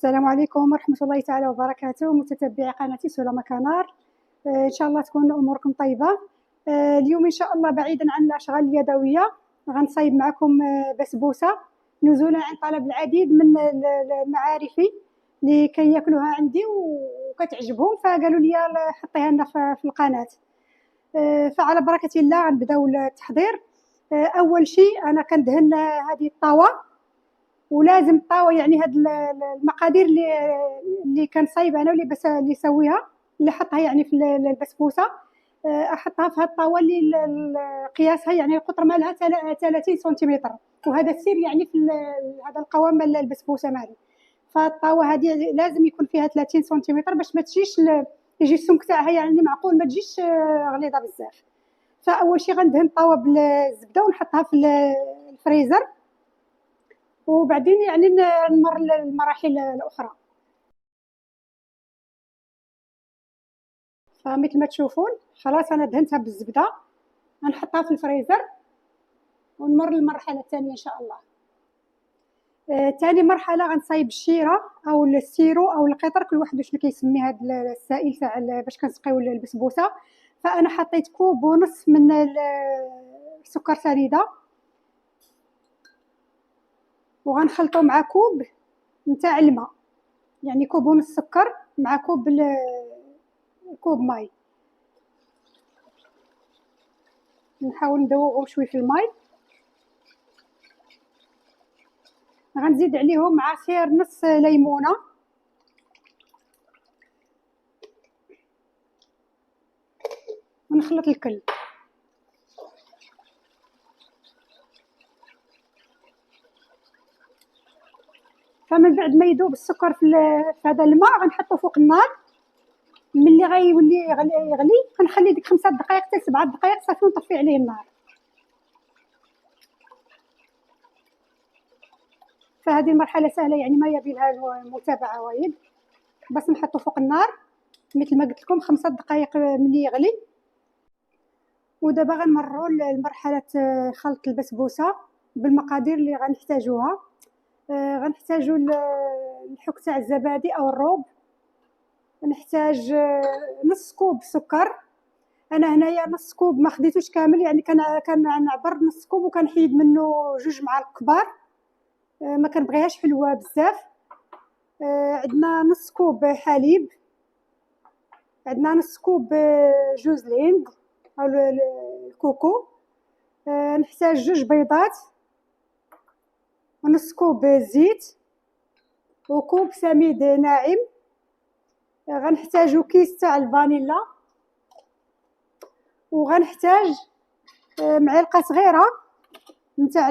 السلام عليكم ورحمة الله تعالى وبركاته، متتبعي قناة سلامة كنار. إن شاء الله تكون أموركم طيبة. اليوم إن شاء الله بعيدا عن الأشغال اليدوية غنصايب معكم بسبوسة نزولا عن طلب العديد من معارفي اللي كياكلوها عندي وكتعجبهم، فقالوا لي حطيها لنا في القناة. فعلى بركة الله غنبداو التحضير. أول شيء أنا كندهن هذه الطاوة، ولازم الطاوه يعني هاد المقادير اللي كنصايب انا واللي اللي يسويها اللي حطها يعني في البسبوسه. احطها في هاد الطاوه اللي قياسها يعني القطر مالها 30 سنتيمتر، وهذا السر يعني في هذا القوام مال البسبوسه مالي. فالطاوه هذه لازم يكون فيها 30 سنتيمتر باش ما تجيش يجي السمك تاعها يعني معقول ما تجيش غليظه بزاف. فاول شيء غندهن الطاوه بالزبده ونحطها في الفريزر، وبعدين يعني نمر للمراحل الأخرى. فمثل ما تشوفون خلاص أنا دهنتها بالزبدة، غنحطها في الفريزر ونمر للمرحلة الثانية إن شاء الله. ثاني مرحلة غنصايب الشيرة أو السيرو أو القطر، كل واحد شنو كيسمي هذا السائل تاع باش كنسقيو البسبوسة. فأنا حطيت كوب ونص من السكر سنيدة، وغنخلطو مع كوب نتاع الماء، يعني كوب ونص سكر مع كوب ماء. نحاول ندوبهم شوي في الماء. غنزيد عليهم عصير نص ليمونه، ونخلط الكل. فمن بعد ما يذوب السكر في هذا الماء غنحطو فوق النار. ملي غيولي يغلي غنخلي ديك 5 دقائق حتى 7 دقائق صافي ونطفي عليه النار. فهذه المرحله سهله يعني ما يبي لها متابعه وايد، بس نحطو فوق النار مثل ما قلت لكم 5 دقائق ملي يغلي. ودابا غنمروا لمرحله خلط البسبوسه بالمقادير اللي غنحتاجوها. غنحتاجو الحك تاع الزبادي او الروب، نحتاج نص كوب سكر. انا هنايا نص كوب ما خديتوش كامل، يعني كنعبر نص كوب وكنحيد منه 2 معالق كبار، ما كنبغيهاش حلوه بزاف. عندنا نص كوب حليب، عندنا نص كوب جوز الهند او الكوكو، نحتاج 2 بيضات ونص كوب زيت وكوب سميد ناعم. غنحتاجو كيس تاع الفانيلا، وغنحتاج معلقه صغيره نتاع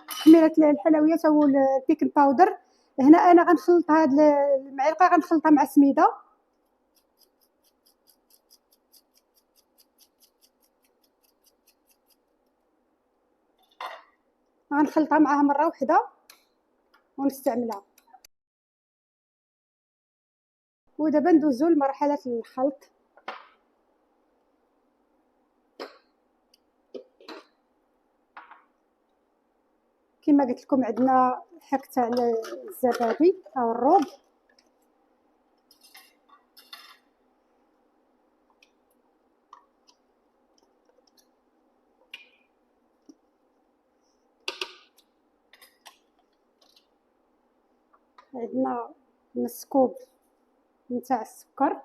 خميره الحلويات او البيكن باودر. هنا انا غنخلط هاد المعلقه غنخلطها مع السميده، غنخلطها معاها مره واحده ونستعملها. ودابا ندوزو لمرحله الخلط. كما قلت لكم عندنا الحك تاع الزبادي او الروب، عندنا نص كوب نتاع السكر،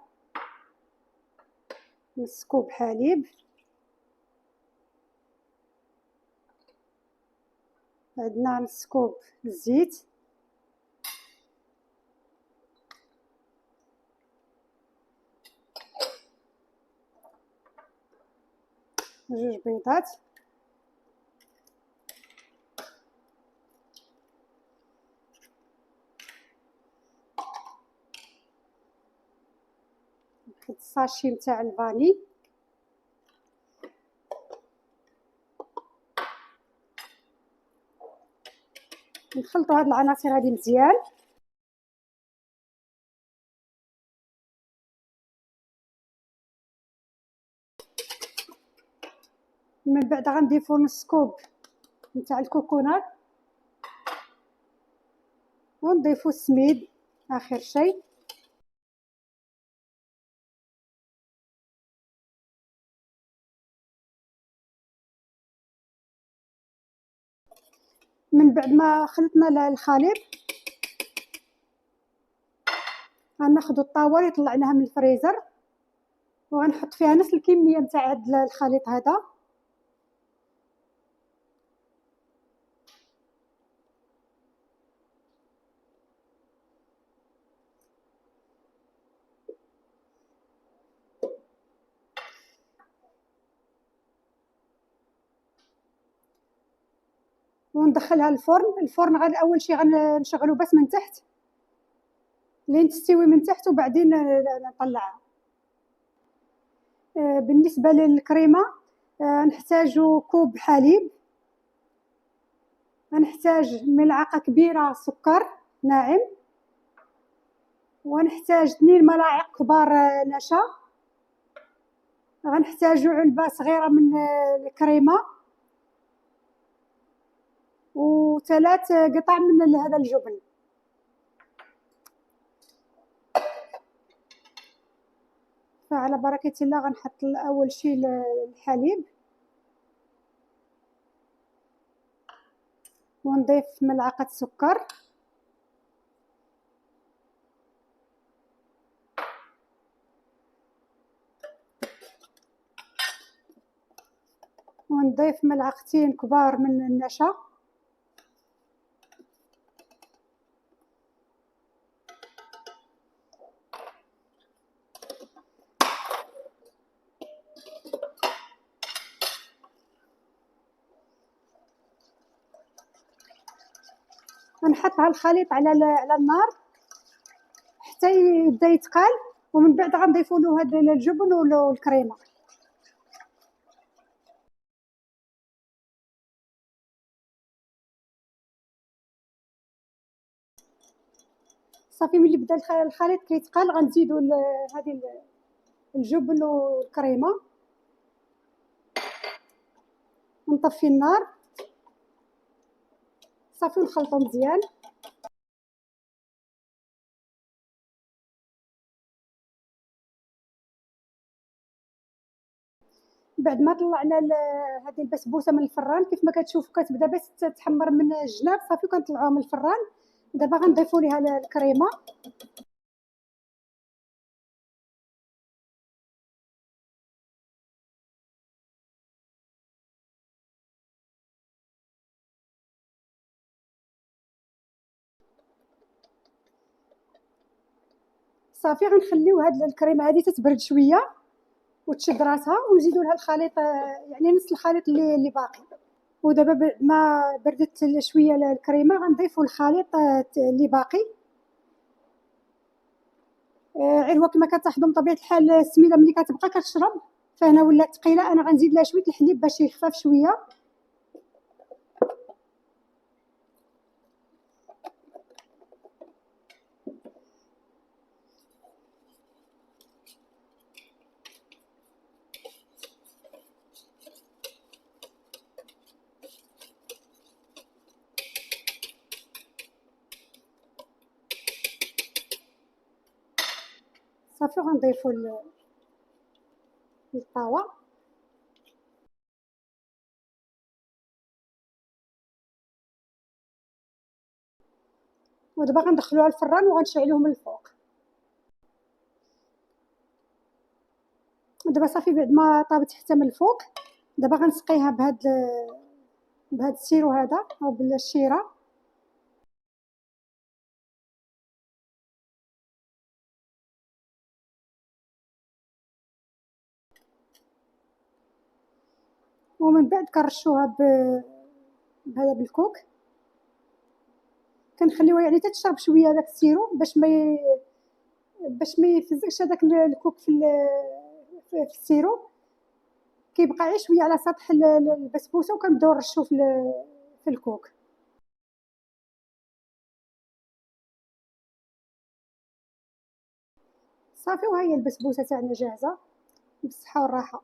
نص كوب حليب، عندنا نص كوب الزيت، جوج بيضات، واحد الساشي نتاع الفاني، نخلطوا هاد العناصر هذه مزيان. من بعد غنضيفوا نص كوب نتاع الكوكونات ونضيفو السميد اخر شيء. من بعد ما خلطنا الخليط غناخدو الطاوه اللي طلعناها من الفريزر وغنحط فيها نفس الكميه نتاع هاد الخليط هذا، وندخلها الفرن غير اول شيء غنشغلو بس من تحت لين تستوي من تحت وبعدين نطلعها. بالنسبه للكريمه نحتاجو كوب حليب، غنحتاج ملعقه كبيره سكر ناعم، ونحتاج 2 ملاعق كبار نشا، غنحتاجو علبه صغيره من الكريمه، و3 قطع من هذا الجبن. فعلى بركه الله غنحط اول شيء الحليب ونضيف ملعقه سكر ونضيف ملعقتين كبار من النشا ونحط هالخليط على النار حتى يبدا يتقال، ومن بعد غنضيفوا له هذا الجبن والكريمه. صافي ملي بدا الخليط كيتقال غنزيدوا هذه الجبن والكريمه ونطفي النار صافي ونخلطو مزيان. بعد ما طلعنا هذه البسبوسه من الفران كيف ما كتشوفوا كتبدا بس تحمر من الجناب صافي كنطلعوها من الفران. دابا غنضيفوا ليها الكريمه صافي. غنخليو هاد الكريمه هذه تتبرد شويه وتشد راسها ونزيدوا لها الخليط يعني نص الخليط اللي باقي. ودابا بعد ما بردت شويه الكريمه غنضيفوا الخليط اللي باقي. غير هو كما كتلاحظوا بطبيعه الحال السميده ملي كتبقى كتشرب فهنا ولات ثقيله، انا غنزيد لها شويه الحليب باش يخفف شويه. صافي غنضيفوا الطاوه ودابا غندخلوها الفران وغنشعلوه من الفوق. دابا صافي بعد ما طابت حتى من الفوق دابا غنسقيها بهاد السيرو هذا او بالشيره. ومن بعد كنرشوها بهذا بالكوك، كنخليوها يعني تتشرب شويه داك السيرو باش ما يفزكش هذاك الكوك في السيرو، كيبقى غير شويه على سطح البسبوسه وكنبداو نرشو في الكوك. صافي وها هي البسبوسه تاعنا جاهزه بالصحه والراحه.